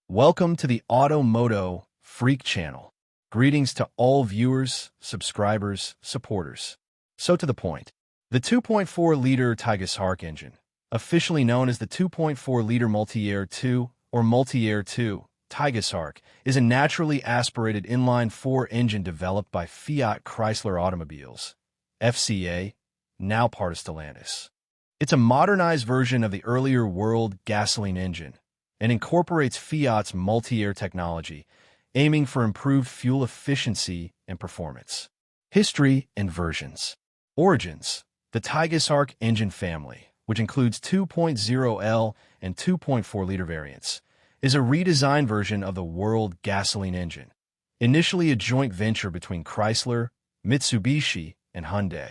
Welcome to the MOTO Freak Channel. Greetings to all viewers, subscribers, supporters. So to the point. The 2.4-liter Tigershark engine, officially known as the 2.4-liter Multiair 2 or Multiair 2, Tigershark, is a naturally aspirated inline-4 engine developed by Fiat Chrysler Automobiles, FCA, now part of Stellantis. It's a modernized version of the earlier World gasoline engine, and incorporates Fiat's Multiair technology, aiming for improved fuel efficiency and performance. History and versions. Origins. The Tigershark engine family, which includes 2.0L and 2.4-liter variants, is a redesigned version of the World gasoline engine, initially a joint venture between Chrysler, Mitsubishi, and Hyundai.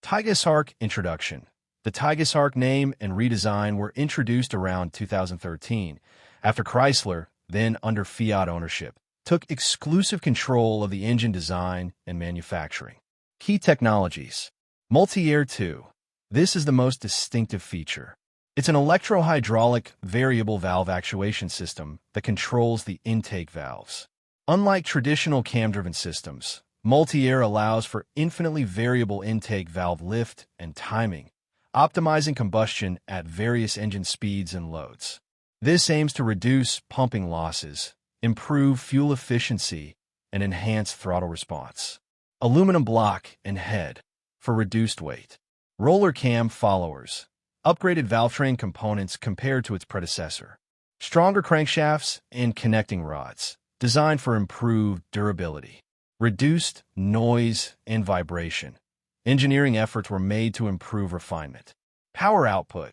Tigershark introduction. The Tigershark name and redesign were introduced around 2013, after Chrysler, then under Fiat ownership, took exclusive control of the engine design and manufacturing. Key technologies. Multiair 2. This is the most distinctive feature. It's an electro-hydraulic variable valve actuation system that controls the intake valves. Unlike traditional cam-driven systems, Multiair allows for infinitely variable intake valve lift and timing, optimizing combustion at various engine speeds and loads. This aims to reduce pumping losses, improve fuel efficiency, and enhance throttle response. Aluminum block and head for reduced weight. Roller cam followers. Upgraded valve train components compared to its predecessor. Stronger crankshafts and connecting rods, designed for improved durability. Reduced noise and vibration. Engineering efforts were made to improve refinement. Power output.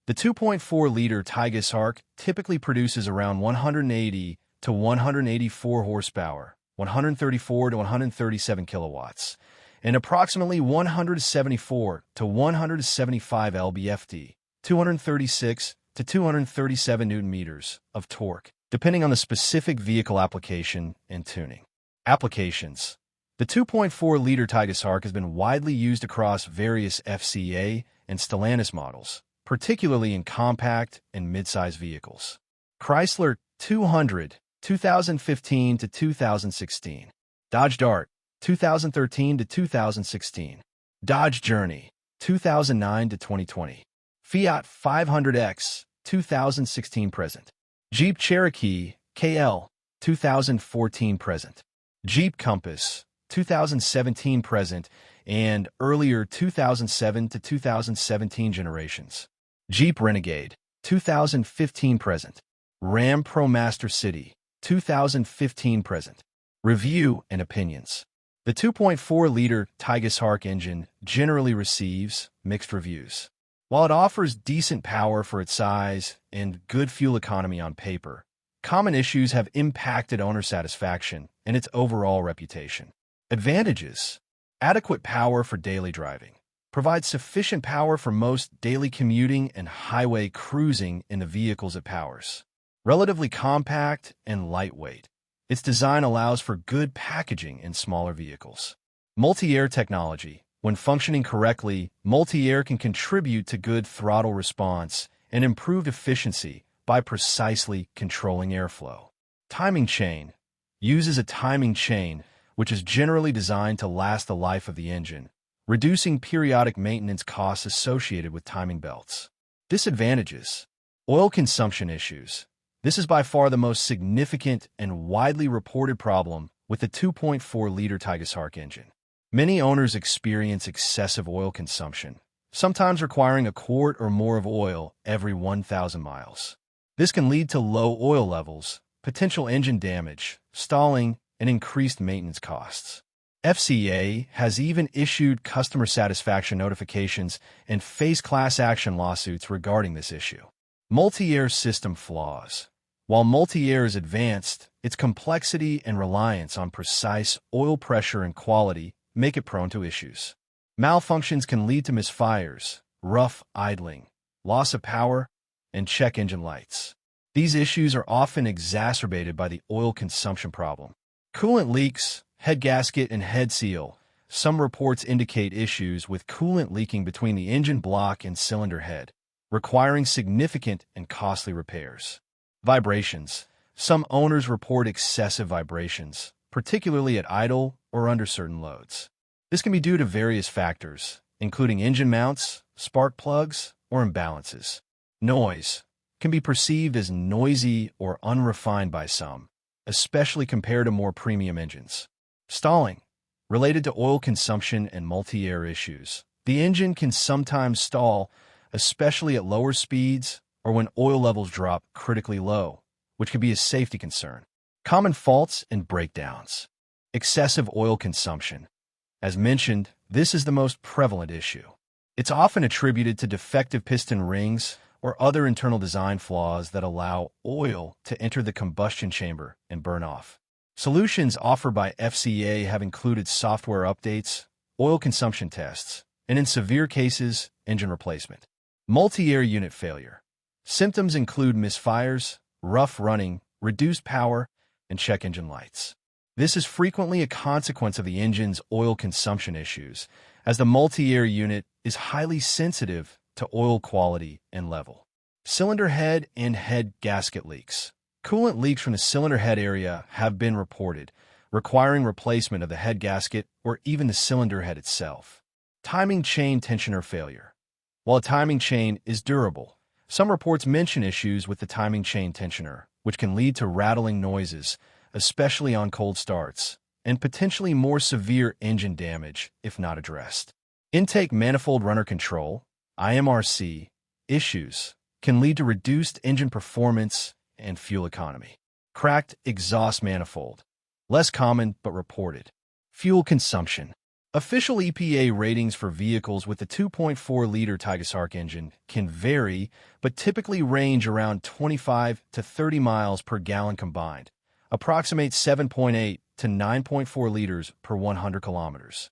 The 2.4-liter Tigershark typically produces around 180 to 184 horsepower, 134 to 137 kilowatts, and approximately 174 to 175 lb-ft, 236 to 237 newton-meters of torque, depending on the specific vehicle application and tuning. Applications. The 2.4-liter Tigershark has been widely used across various FCA and Stellantis models, particularly in compact and midsize vehicles. Chrysler 200, 2015 to 2016. Dodge Dart, 2013 to 2016. Dodge Journey, 2009 to 2020. Fiat 500X, 2016 present. Jeep Cherokee KL, 2014 present. Jeep Compass, 2017 present, and earlier 2007 to 2017 generations. Jeep Renegade, 2015 present. Ram ProMaster City, 2015 present. Review and opinions. The 2.4-liter Tigershark engine generally receives mixed reviews. While it offers decent power for its size and good fuel economy on paper, common issues have impacted owner satisfaction and its overall reputation. Advantages. Adequate power for daily driving. Provides sufficient power for most daily commuting and highway cruising in the vehicles it powers. Relatively compact and lightweight. Its design allows for good packaging in smaller vehicles. Multi-air technology. When functioning correctly, multi-air can contribute to good throttle response and improved efficiency by precisely controlling airflow. Timing chain. Uses a timing chain, which is generally designed to last the life of the engine, reducing periodic maintenance costs associated with timing belts. Disadvantages. Oil consumption issues. This is by far the most significant and widely reported problem with the 2.4-liter Tigershark engine. Many owners experience excessive oil consumption, sometimes requiring a quart or more of oil every 1,000 miles. This can lead to low oil levels, potential engine damage, stalling, and increased maintenance costs. FCA has even issued customer satisfaction notifications and faced class action lawsuits regarding this issue. Multi-air system flaws. While multi-air is advanced, its complexity and reliance on precise oil pressure and quality make it prone to issues. Malfunctions can lead to misfires, rough idling, loss of power, and check engine lights. These issues are often exacerbated by the oil consumption problem. Coolant leaks, head gasket, and head seal. Some reports indicate issues with coolant leaking between the engine block and cylinder head, requiring significant and costly repairs. Vibrations. Some owners report excessive vibrations, particularly at idle or under certain loads. This can be due to various factors, including engine mounts, spark plugs, or imbalances. Noise can be perceived as noisy or unrefined by some, especially compared to more premium engines. Stalling, related to oil consumption and multi-air issues. The engine can sometimes stall, especially at lower speeds or when oil levels drop critically low, which can be a safety concern. Common faults and breakdowns. Excessive oil consumption. As mentioned, this is the most prevalent issue. It's often attributed to defective piston rings or other internal design flaws that allow oil to enter the combustion chamber and burn off. Solutions offered by FCA have included software updates, oil consumption tests, and in severe cases, engine replacement. Multi-air unit failure. Symptoms include misfires, rough running, reduced power, and check engine lights. This is frequently a consequence of the engine's oil consumption issues, as the multi-air unit is highly sensitive to oil quality and level. Cylinder head and head gasket leaks. Coolant leaks from the cylinder head area have been reported, requiring replacement of the head gasket or even the cylinder head itself. Timing chain tensioner failure. While a timing chain is durable, some reports mention issues with the timing chain tensioner, which can lead to rattling noises, especially on cold starts, and potentially more severe engine damage if not addressed. Intake manifold runner control, IMRC, issues can lead to reduced engine performance and fuel economy. Cracked exhaust manifold, less common but reported. Fuel consumption. Official EPA ratings for vehicles with the 2.4-liter Tigershark engine can vary, but typically range around 25 to 30 miles per gallon combined, approximate 7.8 to 9.4 liters per 100 kilometers.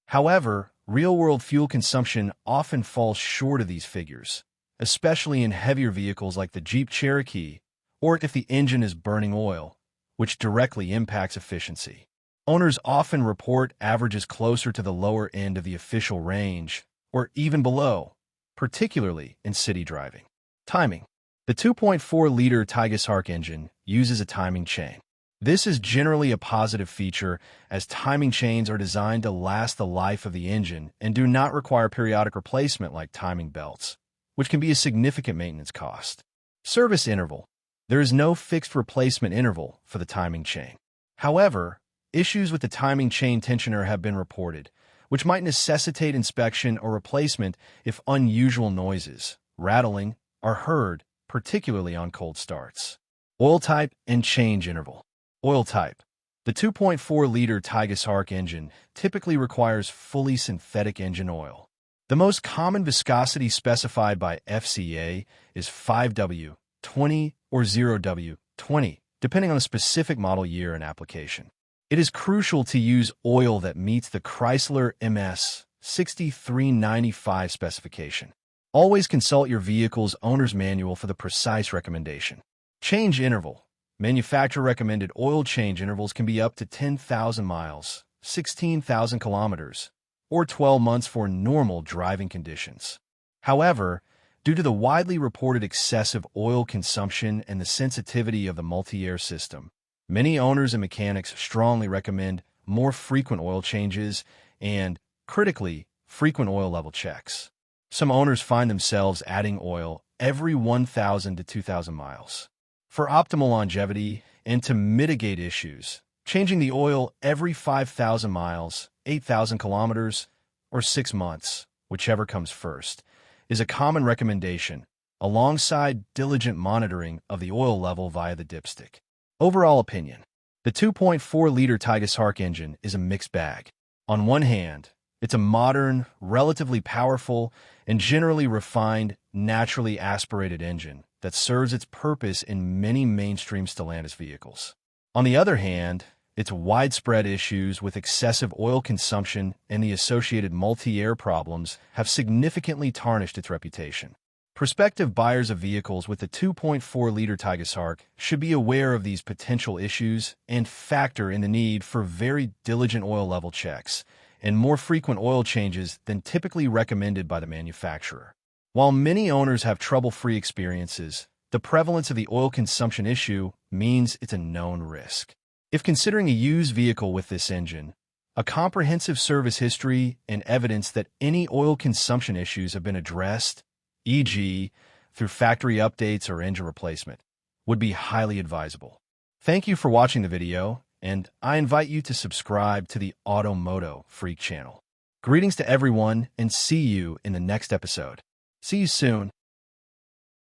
However, real-world fuel consumption often falls short of these figures, especially in heavier vehicles like the Jeep Cherokee, or if the engine is burning oil, which directly impacts efficiency. Owners often report averages closer to the lower end of the official range, or even below, particularly in city driving. Timing. The 2.4-liter Tigershark engine uses a timing chain. This is generally a positive feature, as timing chains are designed to last the life of the engine and do not require periodic replacement like timing belts, which can be a significant maintenance cost. Service interval. There is no fixed replacement interval for the timing chain. However, issues with the timing chain tensioner have been reported, which might necessitate inspection or replacement if unusual noises, rattling, are heard, particularly on cold starts. Oil type and change interval. Oil type. The 2.4-liter Tigershark engine typically requires fully synthetic engine oil. The most common viscosity specified by FCA is 5W, 20, or 0W, 20, depending on the specific model year and application. It is crucial to use oil that meets the Chrysler MS 6395 specification. Always consult your vehicle's owner's manual for the precise recommendation. Change interval. Manufacturer recommended oil change intervals can be up to 10,000 miles, 16,000 kilometers, or 12 months for normal driving conditions. However, due to the widely reported excessive oil consumption and the sensitivity of the multi-air system, many owners and mechanics strongly recommend more frequent oil changes and, critically, frequent oil level checks. Some owners find themselves adding oil every 1,000 to 2,000 miles. For optimal longevity and to mitigate issues, changing the oil every 5,000 miles, 8,000 kilometers, or 6 months, whichever comes first, is a common recommendation, alongside diligent monitoring of the oil level via the dipstick. Overall opinion. The 2.4-liter Tigershark engine is a mixed bag. On one hand, it's a modern, relatively powerful, and generally refined, naturally aspirated engine that serves its purpose in many mainstream Stellantis vehicles. On the other hand, its widespread issues with excessive oil consumption and the associated multi-air problems have significantly tarnished its reputation. Prospective buyers of vehicles with the 2.4-liter Tigershark should be aware of these potential issues and factor in the need for very diligent oil level checks and more frequent oil changes than typically recommended by the manufacturer. While many owners have trouble-free experiences, The prevalence of the oil consumption issue means it's a known risk. If considering a used vehicle with this engine, a comprehensive service history and evidence that any oil consumption issues have been addressed, e.g., through factory updates or engine replacement, would be highly advisable. Thank you for watching the video, and I invite you to subscribe to the MOTO Freak channel. Greetings to everyone, and see you in the next episode. See you soon.